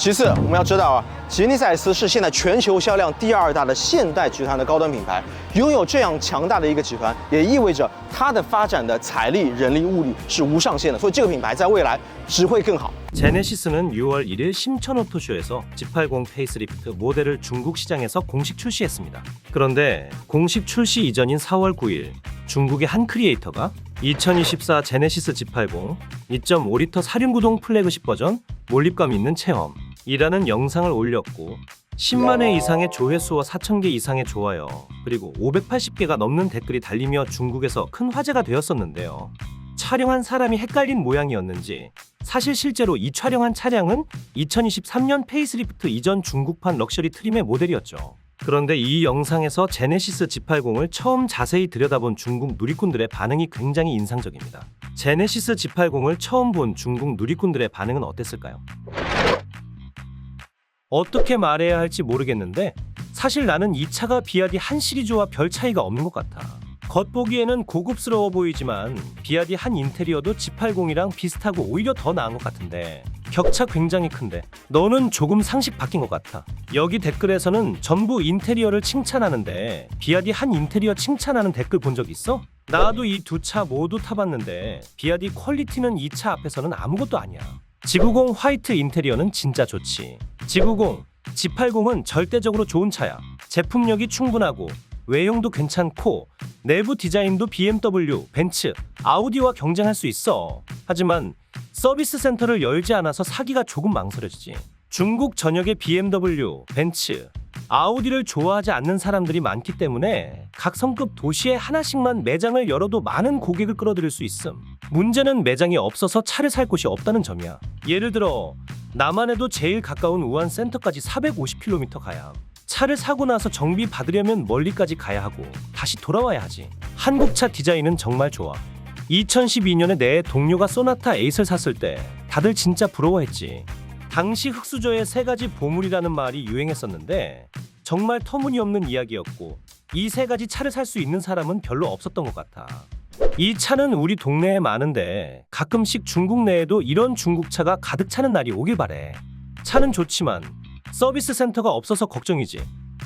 其次，我们要知道啊，吉尼赛斯是现在全球销量第2大的现代集团的高端品牌，拥有这样强大的一个集团，也意味着它的发展的财力、人力、物力是无上限的，所以这个品牌在未来只会更好。 제네시스는 6월 1일 심천오토쇼에서 G80 페이스리프트 모델을 중국 시장에서 공식 출시했습니다. 그런데 공식 출시 이전인 4월 9일 중국의 한 크리에이터가 2024 제네시스 G80 2.5리터 사륜구동 플래그십 버전 몰입감 있는 체험이라는 영상을 올렸고 10만 회 이상의 조회수와 4,000개 이상의 좋아요 그리고 580개가 넘는 댓글이 달리며 중국에서 큰 화제가 되었었는데요. 촬영한 사람이 헷갈린 모양이었는지 사실 실제로 이 촬영한 차량은 2023년 페이스리프트 이전 중국판 럭셔리 트림의 모델이었죠. 그런데 이 영상에서 제네시스 G80을 처음 자세히 들여다본 중국 누리꾼들의 반응이 굉장히 인상적입니다. 제네시스 G80을 처음 본 중국 누리꾼들의 반응은 어땠을까요? 어떻게 말해야 할지 모르겠는데 사실 나는 이 차가 비아디 한 시리즈와 별 차이가 없는 것 같아. 겉보기에는 고급스러워 보이지만 비아디 한 인테리어도 G80이랑 비슷하고 오히려 더 나은 것 같은데 격차 굉장히 큰데 너는 조금 상식 바뀐 것 같아. 여기 댓글에서는 전부 인테리어를 칭찬하는데 비아디 한 인테리어 칭찬하는 댓글 본 적 있어? 나도 이 두 차 모두 타봤는데 비아디 퀄리티는 이 차 앞에서는 아무것도 아니야. G90 화이트 인테리어는 진짜 좋지. G90, G80은 절대적으로 좋은 차야. 제품력이 충분하고 외형도 괜찮고 내부 디자인도 BMW, 벤츠, 아우디와 경쟁할 수 있어. 하지만 서비스 센터를 열지 않아서 사기가 조금 망설여지지. 중국 전역의 BMW, 벤츠, 아우디를 좋아하지 않는 사람들이 많기 때문에 각 성급 도시에 하나씩만 매장을 열어도 많은 고객을 끌어들일 수 있음. 문제는 매장이 없어서 차를 살 곳이 없다는 점이야. 예를 들어 남한에도 제일 가까운 우한 센터까지 450km 가야 함. 차를 사고 나서 정비 받으려면 멀리까지 가야 하고 다시 돌아와야 하지. 한국차 디자인은 정말 좋아. 2012년에 내 동료가 소나타 8을 샀을 때 다들 진짜 부러워했지. 당시 흙수저에 3가지 보물이라는 말이 유행했었는데 정말 터무니없는 이야기였고 이 3가지 차를 살 수 있는 사람은 별로 없었던 것 같아. 이 차는 우리 동네에 많은데 가끔씩 중국 내에도 이런 중국차가 가득 차는 날이 오길 바래. 차는 좋지만 서비스 센터가 없어서 걱정이지.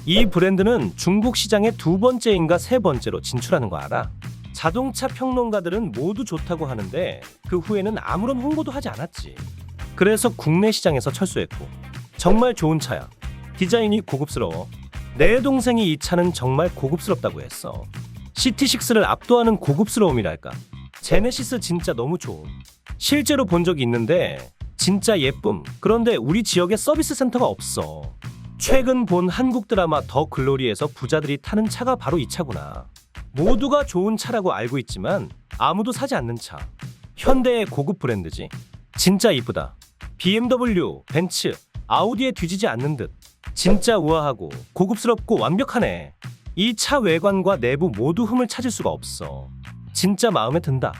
이 브랜드는 중국 시장에 2번째인가 3번째로 진출하는 거 알아? 자동차 평론가들은 모두 좋다고 하는데 그 후에는 아무런 홍보도 하지 않았지. 그래서 국내 시장에서 철수했고 정말 좋은 차야. 디자인이 고급스러워. 내 동생이 이 차는 정말 고급스럽다고 했어. CT6를 압도하는 고급스러움이랄까. 제네시스 진짜 너무 좋음. 실제로 본 적이 있는데 진짜 예쁨. 그런데 우리 지역에 서비스 센터가 없어. 최근 본 한국 드라마 더 글로리에서 부자들이 타는 차가 바로 이 차구나. 모두가 좋은 차라고 알고 있지만 아무도 사지 않는 차. 현대의 고급 브랜드지. 진짜 이쁘다. BMW, 벤츠, 아우디에 뒤지지 않는 듯. 진짜 우아하고 고급스럽고 완벽하네. 이 차 외관과 내부 모두 흠을 찾을 수가 없어. 진짜 마음에 든다.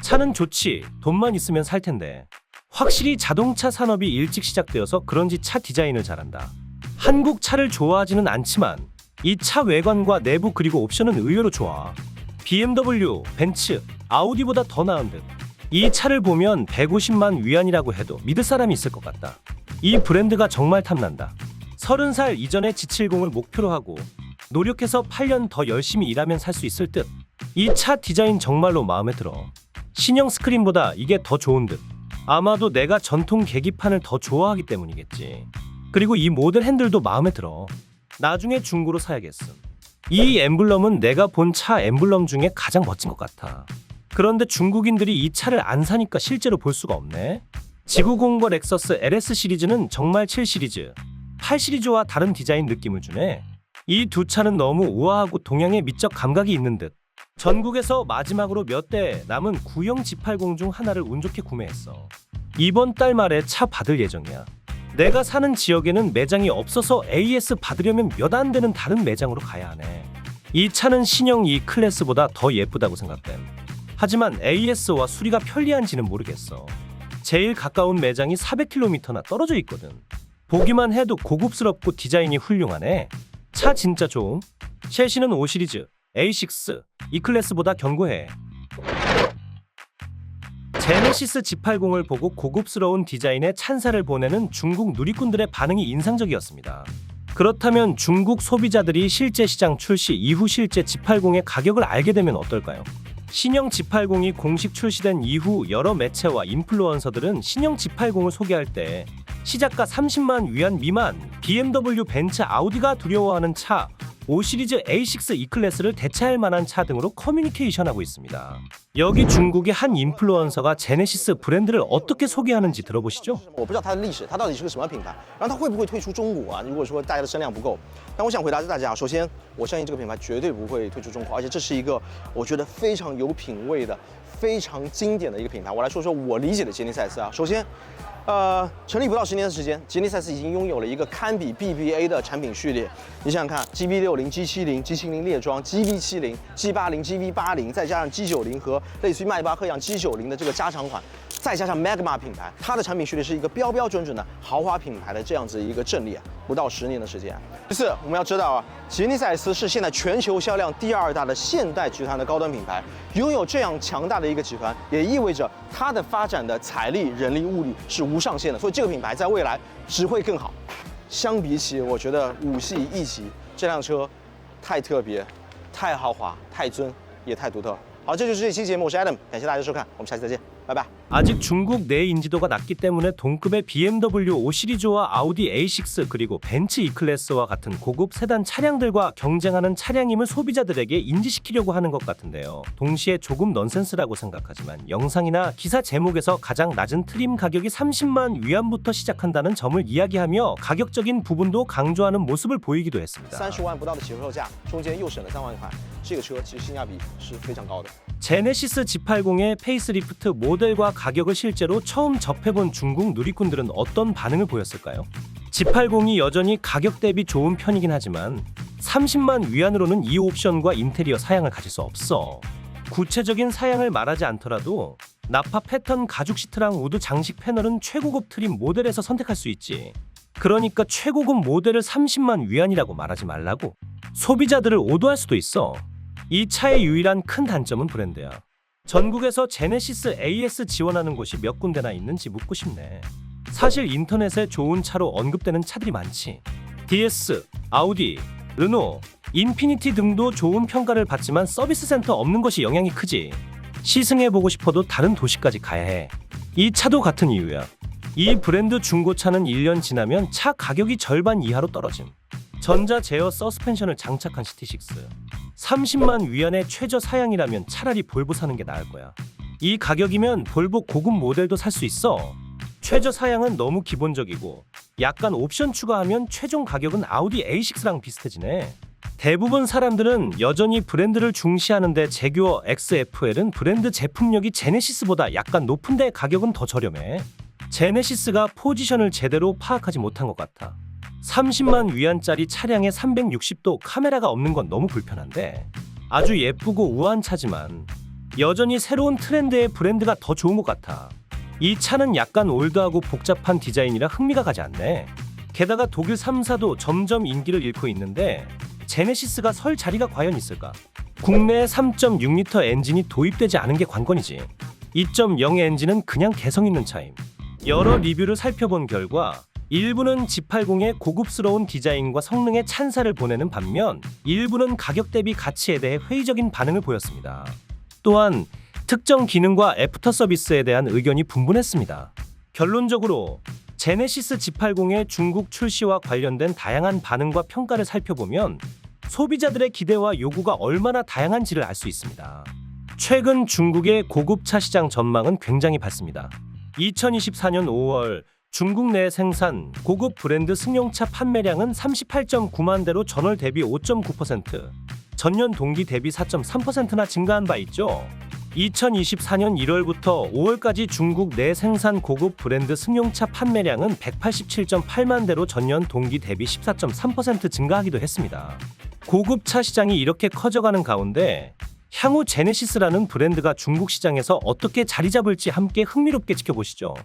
차는 좋지. 돈만 있으면 살 텐데. 확실히 자동차 산업이 일찍 시작되어서 그런지 차 디자인을 잘한다. 한국 차를 좋아하지는 않지만 이 차 외관과 내부 그리고 옵션은 의외로 좋아. BMW, 벤츠, 아우디보다 더 나은 듯. 이 차를 보면 150만 위안이라고 해도 믿을 사람이 있을 것 같다. 이 브랜드가 정말 탐난다. 30살 이전에 G70을 목표로 하고 노력해서 8년 더 열심히 일하면 살 수 있을 듯. 이 차 디자인 정말로 마음에 들어. 신형 스크린보다 이게 더 좋은 듯. 아마도 내가 전통 계기판을 더 좋아하기 때문이겠지. 그리고 이 모델 핸들도 마음에 들어. 나중에 중고로 사야겠음. 이 엠블럼은 내가 본 차 엠블럼 중에 가장 멋진 것 같아. 그런데 중국인들이 이 차를 안 사니까 실제로 볼 수가 없네. G90과 렉서스 LS 시리즈는 정말 7 시리즈, 8 시리즈와 다른 디자인 느낌을 주네. 이 두 차는 너무 우아하고 동양의 미적 감각이 있는 듯. 전국에서 마지막으로 몇 대 남은 구형 G80 중 하나를 운 좋게 구매했어. 이번 달 말에 차 받을 예정이야. 내가 사는 지역에는 매장이 없어서 AS 받으려면 몇 안 되는 다른 매장으로 가야 하네. 이 차는 신형 E 클래스보다 더 예쁘다고 생각됨. 하지만 AS와 수리가 편리한지는 모르겠어. 제일 가까운 매장이 400km나 떨어져 있거든. 보기만 해도 고급스럽고 디자인이 훌륭하네. 차 진짜 좋음. 셰시는 5 시리즈, A6, E클래스보다 견고해. 제네시스 G80을 보고 고급스러운 디자인에 찬사를 보내는 중국 누리꾼들의 반응이 인상적이었습니다. 그렇다면 중국 소비자들이 실제 시장 출시 이후 실제 G80의 가격을 알게 되면 어떨까요? 신형 G80이 공식 출시된 이후 여러 매체와 인플루언서들은 신형 G80을 소개할 때 시작가 30만 위안 미만, BMW, 벤츠, 아우디가 두려워하는 차, 5시리즈 A6 E클래스를 대체할 만한 차 등으로 커뮤니케이션하고 있습니다. 여기 중국의 한 인플루언서가 제네시스 브랜드를 어떻게 소개하는지 들어보시죠. 我不知道它的历史，它到底是个什么品牌，然后它会不会退出中国啊？如果说大家的声量不够，但我想回答大家，首先我相信这个品牌绝对不会退出中国，而且这是一个我觉得非常有品位的、非常经典的一个品牌。我来说说我理解的杰尼赛斯啊，首先。成立不到10年的时间，杰尼赛斯已经拥有了一个堪比 BBA 的产品序列。你想想看 ，GB60、G70、G70猎装、GB70、G80、GV80，再加上 G90和类似于迈巴赫一样 G90的这个加长款，再加上 Magma 品牌，它的产品序列是一个标标准准的豪华品牌的这样子一个阵列，不到10年的时间。其次，我们要知道啊，杰尼赛斯是现在全球销量第2大的现代集团的高端品牌，拥有这样强大的一个集团，也意味着它的发展的财力、人力、物力是无上限的，所以这个品牌在未来只会更好。相比起，我觉得5系一起这辆车太特别、太豪华、太尊，也太独特。好，这就是这期节目，我是 Adam， 感谢大家收看，我们下期再见，拜拜。 아직 중국 내 인지도가 낮기 때문에 동급의 BMW 5시리즈와 아우디 A6 그리고 벤츠 E클래스와 같은 고급 세단 차량들과 경쟁하는 차량임을 소비자들에게 인지시키려고 하는 것 같은데요. 동시에 조금 넌센스라고 생각하지만 영상이나 기사 제목에서 가장 낮은 트림 가격이 30만 위안부터 시작한다는 점을 이야기하며 가격적인 부분도 강조하는 모습을 보이기도 했습니다. 30万不到的起售价，中间又省了3万块，这个车其实性价比是非常高的。 제네시스 G80의 페이스리프트 모델과 가격을 실제로 처음 접해본 중국 누리꾼들은 어떤 반응을 보였을까요? G80이 여전히 가격 대비 좋은 편이긴 하지만 30만 위안으로는 이 옵션과 인테리어 사양을 가질 수 없어. 구체적인 사양을 말하지 않더라도 나파 패턴 가죽 시트랑 우드 장식 패널은 최고급 트림 모델에서 선택할 수 있지. 그러니까 최고급 모델을 30만 위안이라고 말하지 말라고. 소비자들을 오도할 수도 있어. 이 차의 유일한 큰 단점은 브랜드야. 전국에서 제네시스 AS 지원하는 곳이 몇 군데나 있는지 묻고 싶네. 사실 인터넷에 좋은 차로 언급되는 차들이 많지. DS, 아우디, 르노, 인피니티 등도 좋은 평가를 받지만 서비스 센터 없는 것이 영향이 크지. 시승해보고 싶어도 다른 도시까지 가야 해. 이 차도 같은 이유야. 이 브랜드 중고차는 1년 지나면 차 가격이 절반 이하로 떨어짐. 전자 제어 서스펜션을 장착한 CT6. 30만 위안의 최저 사양이라면 차라리 볼보 사는 게 나을 거야. 이 가격이면 볼보 고급 모델도 살 수 있어. 최저 사양은 너무 기본적이고 약간 옵션 추가하면 최종 가격은 아우디 A6랑 비슷해지네. 대부분 사람들은 여전히 브랜드를 중시하는데 제규어 XFL은 브랜드 제품력이 제네시스보다 약간 높은데 가격은 더 저렴해. 제네시스가 포지션을 제대로 파악하지 못한 것 같아. 30만 위안짜리 차량에 360도 카메라가 없는 건 너무 불편한데 아주 예쁘고 우아한 차지만 여전히 새로운 트렌드의 브랜드가 더 좋은 것 같아. 이 차는 약간 올드하고 복잡한 디자인이라 흥미가 가지 않네. 게다가 독일 3사도 점점 인기를 잃고 있는데 제네시스가 설 자리가 과연 있을까? 국내에 3.6L 엔진이 도입되지 않은 게 관건이지. 2.0 엔진은 그냥 개성 있는 차임. 여러 리뷰를 살펴본 결과 일부는 G80의 고급스러운 디자인과 성능에 찬사를 보내는 반면 일부는 가격 대비 가치에 대해 회의적인 반응을 보였습니다. 또한 특정 기능과 애프터 서비스에 대한 의견이 분분했습니다. 결론적으로 제네시스 G80의 중국 출시와 관련된 다양한 반응과 평가를 살펴보면 소비자들의 기대와 요구가 얼마나 다양한지를 알 수 있습니다. 최근 중국의 고급차 시장 전망은 굉장히 밝습니다. 2024년 5월 중국 내 생산 고급 브랜드 승용차 판매량은 38.9만 대로 전월 대비 5.9%, 전년 동기 대비 4.3%나 증가한 바 있죠. 2024년 1월부터 5월까지 중국 내 생산 고급 브랜드 승용차 판매량은 187.8만 대로 전년 동기 대비 14.3% 증가하기도 했습니다. 고급차 시장이 이렇게 커져가는 가운데 향후 제네시스라는 브랜드가 중국 시장에서 어떻게 자리 잡을지 함께 흥미롭게 지켜보시죠.